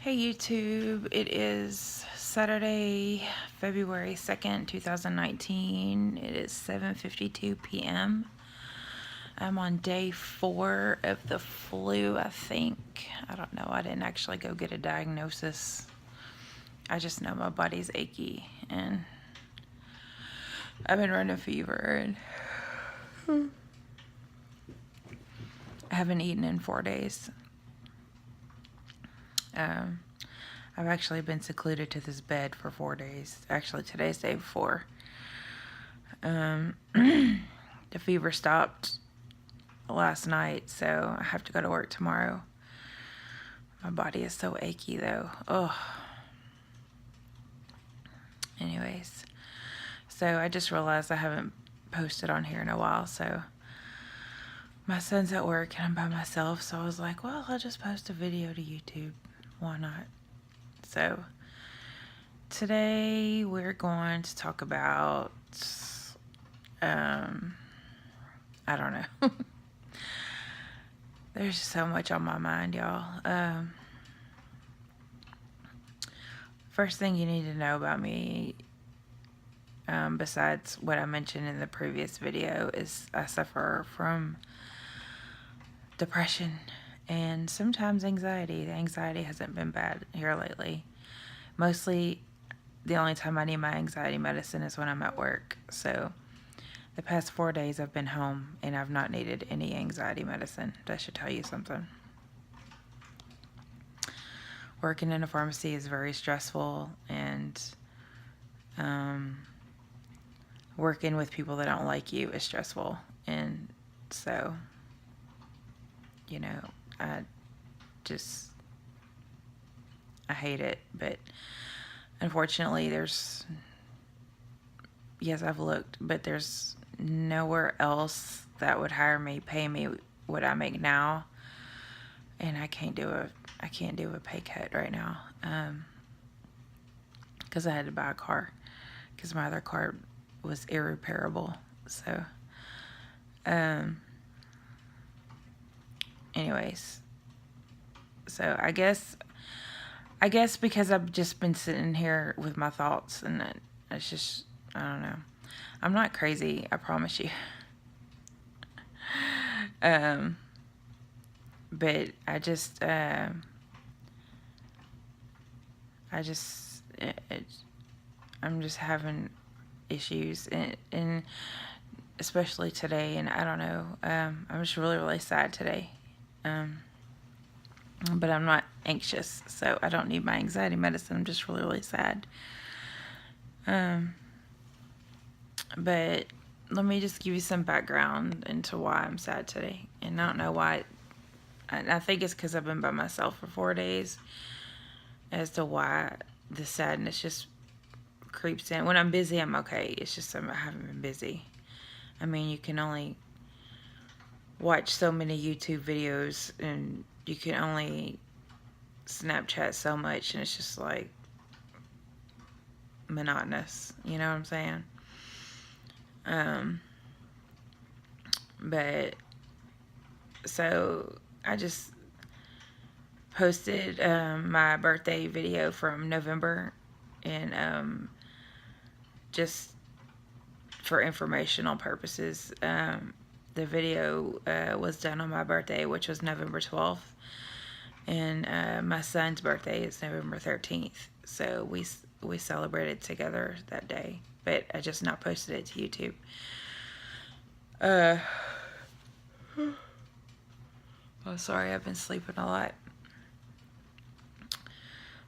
Hey YouTube, it is Saturday, February 2nd, 2019. It is 7:52 p.m. I'm on day 4 of the flu, I think. I don't know. I didn't actually go get a diagnosis. I just know my body's achy and I've been running fever and I haven't eaten in 4 days. I've actually been secluded to this bed for 4 days. Actually, today's day 4. The fever stopped last night, so I have to go to work tomorrow. My body is so achy, though. Oh. Anyways, so I just realized I haven't posted on here in a while, so my son's at work and I'm by myself, so I was like, well, I'll just post a video to YouTube. Why not? So today we're going to talk about I don't know. There's so much on my mind, y'all. First thing you need to know about me, besides what I mentioned in the previous video, is I suffer from depression and sometimes anxiety. The anxiety hasn't been bad here lately. Mostly the only time I need my anxiety medicine is when I'm at work. So the past 4 days I've been home and I've not needed any anxiety medicine. That should tell you something. Working in a pharmacy is very stressful, and working with people that don't like you is stressful. And so, you know, I hate it. But unfortunately, yes, I've looked, but there's nowhere else that would hire me, pay me what I make now, and I can't do a pay cut right now, because I had to buy a car, because my other car was irreparable. So, anyways, so I guess because I've just been sitting here with my thoughts, and it's just, I don't know. I'm not crazy, I promise you. But I'm just having issues, and especially today, and I don't know, I'm just really, really sad today. But I'm not anxious, so I don't need my anxiety medicine. I'm just really, really sad. But let me just give you some background into why I'm sad today. And I don't know why. I think it's because I've been by myself for 4 days, as to why the sadness just creeps in. When I'm busy, I'm okay. It's just I haven't been busy. I mean, you can only watch so many YouTube videos, and you can only Snapchat so much, and it's just like monotonous. You know what I'm saying? But so I just posted my birthday video from November, and just for informational purposes, the video was done on my birthday, which was November 12th, and my son's birthday is November 13th, so we celebrated together that day, but I just not posted it to YouTube. Oh, sorry, I've been sleeping a lot.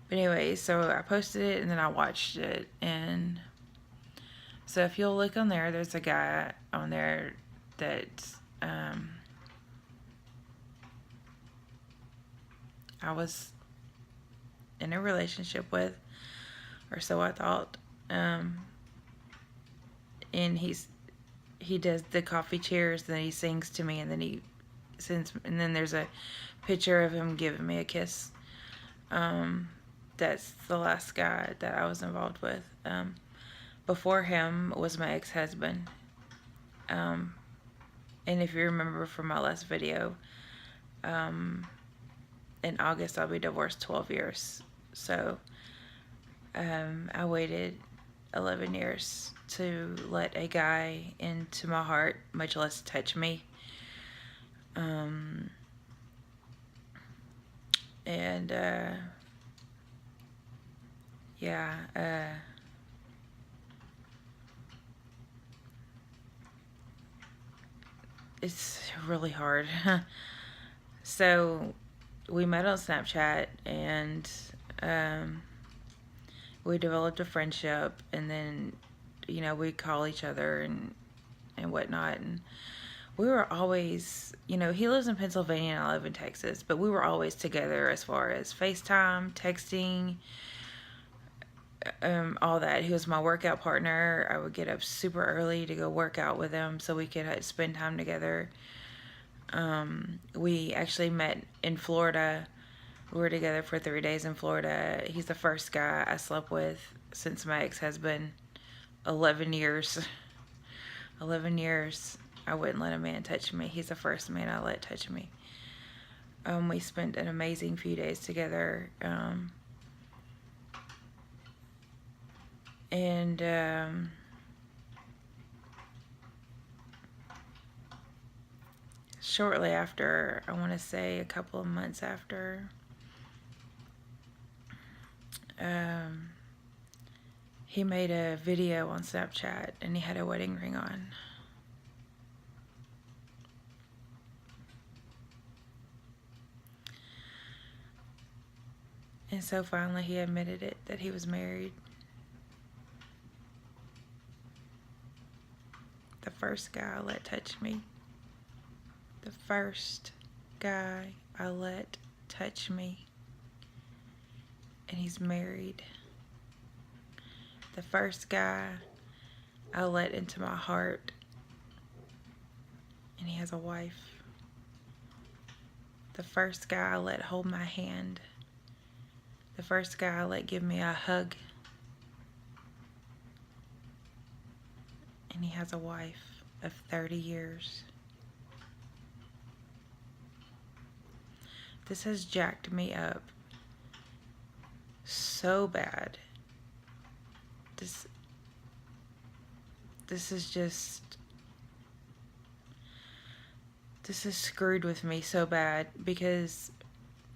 But anyway, so I posted it and then I watched it, and so if you'll look on there, there's a guy on there that I was in a relationship with, or so I thought, and he does the coffee cheers, and then he sings to me, and then he sends, and then there's a picture of him giving me a kiss. That's the last guy that I was involved with. Before him was my ex-husband. And if you remember from my last video, in August I'll be divorced 12 years. So I waited 11 years to let a guy into my heart, much less touch me. And yeah, it's really hard. So we met on Snapchat, and we developed a friendship, and then we'd call each other and whatnot. And we were always, he lives in Pennsylvania and I live in Texas, but we were always together as far as FaceTime, texting, all that. He was my workout partner. I would get up super early to go work out with him so we could spend time together. We actually met in Florida. We were together for 3 days in Florida. He's the first guy I slept with since my ex-husband. 11 years. 11 years. I wouldn't let a man touch me. He's the first man I let touch me. We spent an amazing few days together. And shortly after, I want to say a couple of months after, he made a video on Snapchat and he had a wedding ring on. And so finally he admitted it, that he was married. The first guy I let touch me. The first guy I let touch me. And he's married. The first guy I let into my heart. And he has a wife. The first guy I let hold my hand. The first guy I let give me a hug. And he has a wife of 30 years. This has jacked me up so bad. This is just, this is screwed with me so bad because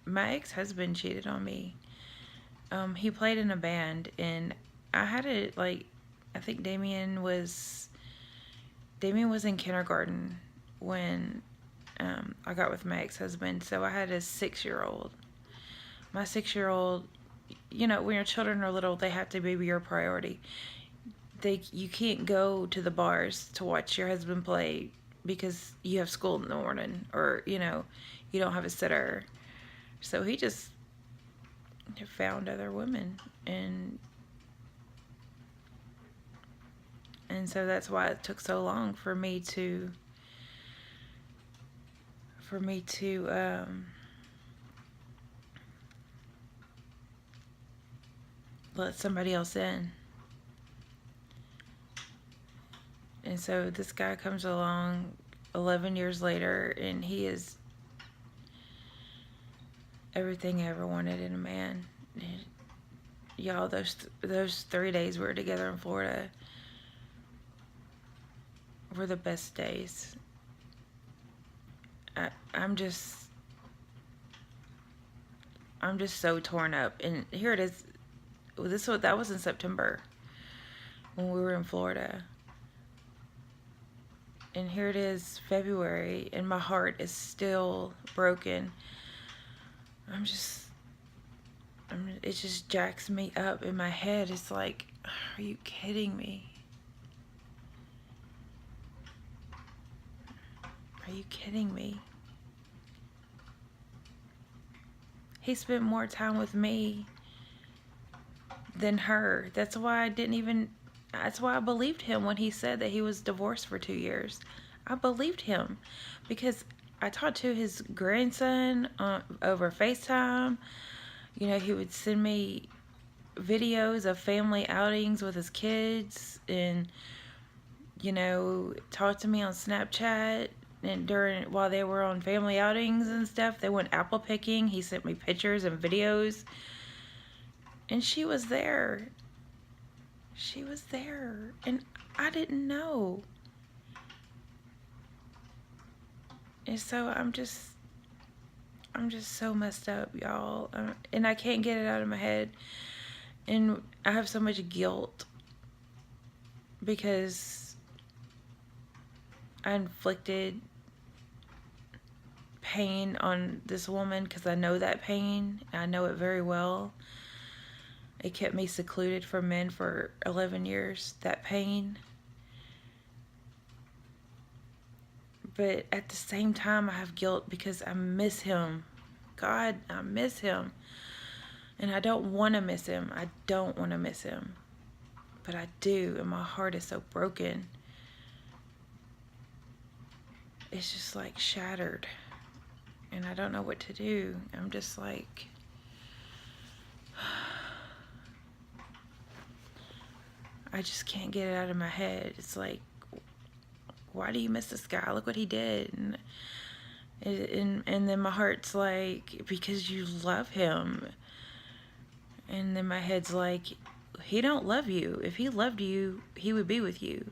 my ex-husband cheated on me. He played in a band, and I had it, like, I think Damien was in kindergarten when I got with my ex-husband. So I had a 6-year-old. My 6-year-old, when your children are little, they have to be your priority. You can't go to the bars to watch your husband play because you have school in the morning, or you don't have a sitter. So he just found other women, and so that's why it took so long for me to let somebody else in. And so this guy comes along 11 years later, and he is everything I ever wanted in a man. Y'all, those 3 days we were together in Florida were the best days. I'm just so torn up. And here it is. That was in September when we were in Florida. And here it is, February, and my heart is still broken. It just jacks me up in my head. It's like, are you kidding me? Are you kidding me? He spent more time with me than her. That's why I believed him when he said that he was divorced for 2 years. I believed him because I talked to his grandson over FaceTime. He would send me videos of family outings with his kids, and talk to me on Snapchat. And while they were on family outings and stuff, they went apple picking. He sent me pictures and videos. And she was there. She was there. And I didn't know. And so I'm just so messed up, y'all. And I can't get it out of my head. And I have so much guilt because I inflicted pain on this woman because I know that pain. I know it very well. It kept me secluded from men for 11 years, that pain. But at the same time, I have guilt because I miss him. God, I miss him. And I don't want to miss him. I don't want to miss him. But I do, and my heart is so broken. It's just like shattered. And I don't know what to do. I'm just like... I just can't get it out of my head. It's like, why do you miss this guy? Look what he did. And then my heart's like, because you love him. And then my head's like, he don't love you. If he loved you, he would be with you.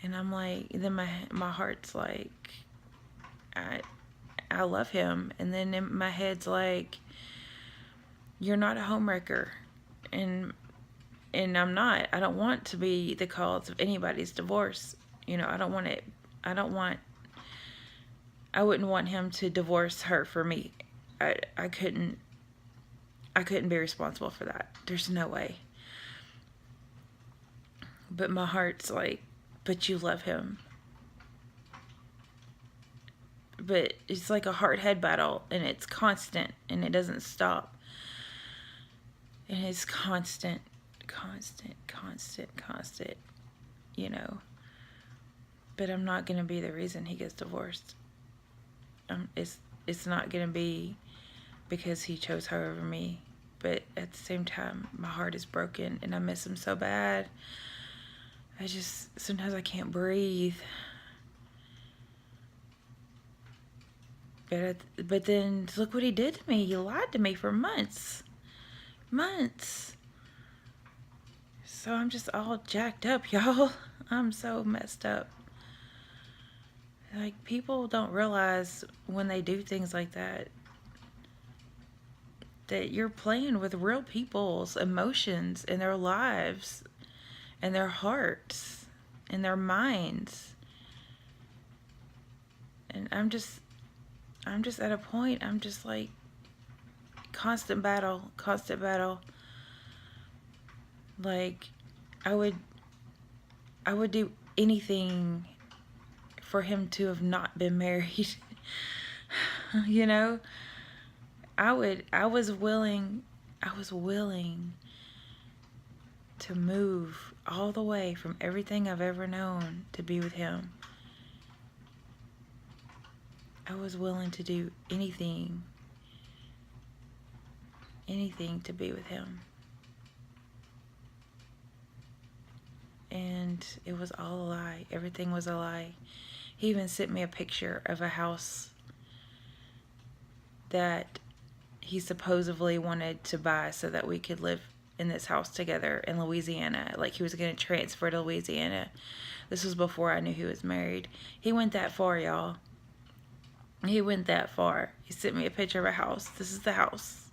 And I'm like, then my heart's like, I love him. And then in my head's like, you're not a homewrecker. And I'm not. I don't want to be the cause of anybody's divorce. You know, I don't want it. I wouldn't want him to divorce her for me. I couldn't be responsible for that. There's no way. But my heart's like, but you love him. But it's like a heart-head battle, and it's constant, and it doesn't stop. And it's constant, you know. But I'm not going to be the reason he gets divorced. It's not going to be because he chose her over me. But at the same time, my heart is broken, and I miss him so bad. Sometimes I can't breathe. But then look what he did to me. He lied to me for months. So I'm just all jacked up, y'all. I'm so messed up. Like, people don't realize when they do things like that you're playing with real people's emotions and their lives and their hearts and their minds. And I'm just at a point, I'm just like, constant battle. Like, I would do anything for him to have not been married. You know? I was willing to move all the way from everything I've ever known to be with him. I was willing to do anything to be with him. And it was all a lie. Everything was a lie. He even sent me a picture of a house that he supposedly wanted to buy so that we could live in this house together in Louisiana. Like, he was going to transfer to Louisiana. This was before I knew he was married. He went that far, y'all. He went that far. He sent me a picture of a house. This is the house.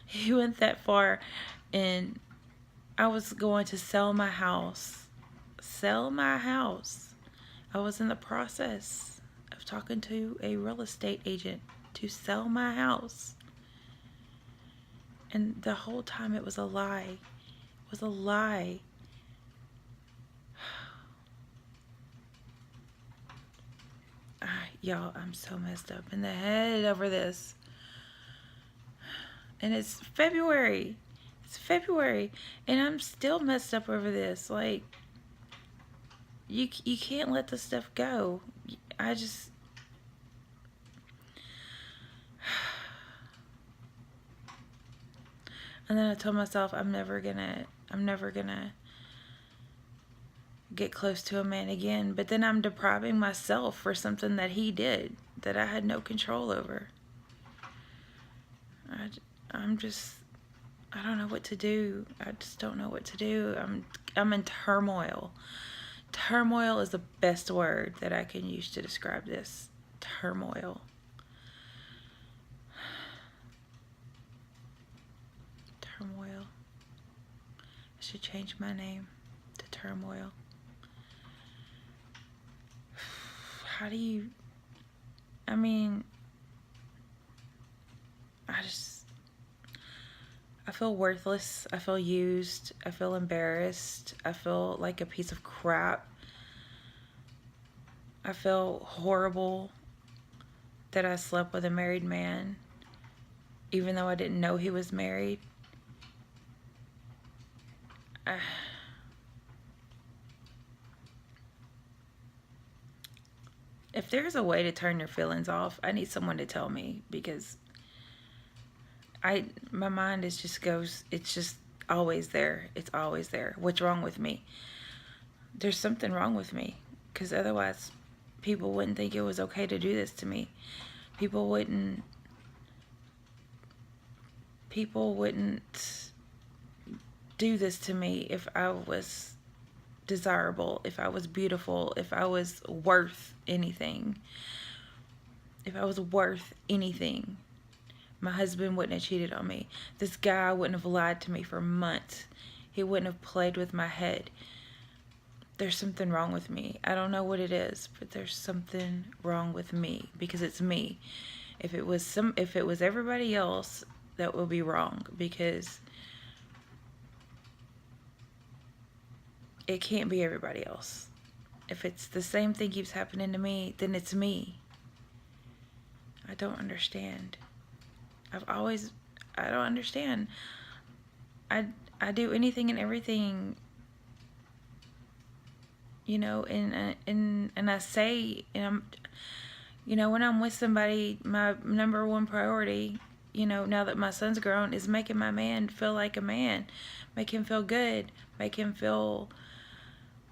He went that far, and I was going to sell my house. I was in the process of talking to a real estate agent to sell my house. And the whole time it was a lie. It was a lie. Y'all, I'm so messed up in the head over this. And it's February. And I'm still messed up over this. Like, you can't let this stuff go. And then I told myself I'm never gonna get close to a man again. But then I'm depriving myself for something that he did that I had no control over. I don't know what to do. I just don't know what to do. I'm in turmoil. Turmoil is the best word that I can use to describe this. Turmoil. Turmoil. I should change my name to Turmoil. How do you... I mean... I feel worthless. I feel used. I feel embarrassed. I feel like a piece of crap. I feel horrible that I slept with a married man, even though I didn't know he was married. If there's a way to turn your feelings off, I need someone to tell me, because my mind is just goes, it's just always there. It's always there. What's wrong with me? There's something wrong with me, because otherwise people wouldn't think it was okay to do this to me. People wouldn't do this to me if I was desirable, if I was beautiful, if I was worth anything. If I was worth anything, my husband wouldn't have cheated on me. This guy wouldn't have lied to me for months. He wouldn't have played with my head. There's something wrong with me. I don't know what it is, but there's something wrong with me, because it's me. If it was everybody else, that would be wrong, because it can't be everybody else. If it's the same thing keeps happening to me, then it's me. I don't understand. I don't understand. I do anything and everything, you know, and I say, and when I'm with somebody, my number one priority, now that my son's grown, is making my man feel like a man, make him feel good, make him feel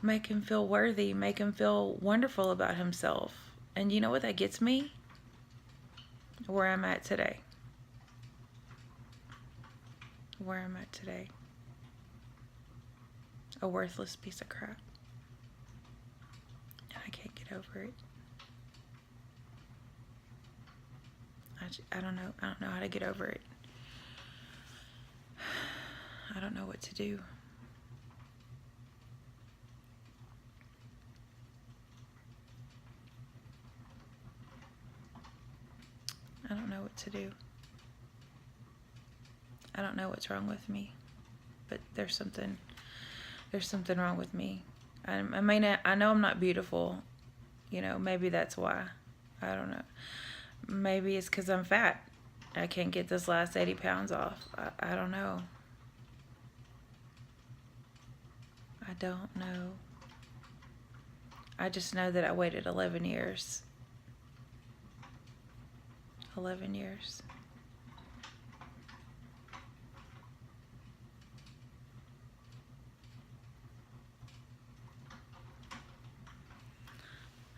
worthy, make him feel wonderful about himself. And you know what that gets me? Where I'm at today. Where I'm at today. A worthless piece of crap. And I can't get over it. I don't know. I don't know how to get over it. I don't know what to do. I don't know what to do. I don't know what's wrong with me, but there's something wrong with me. I know I'm not beautiful. Maybe that's why. I don't know. Maybe it's because I'm fat. I can't get this last 80 pounds off. I don't know. I don't know. I just know that I waited 11 years. 11 years.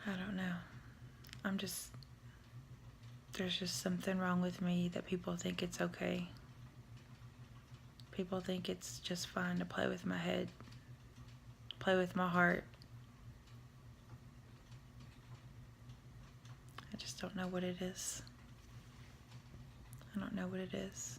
I don't know. There's just something wrong with me that people think it's okay. People think it's just fine to play with my head, play with my heart. I just don't know what it is. I don't know what it is.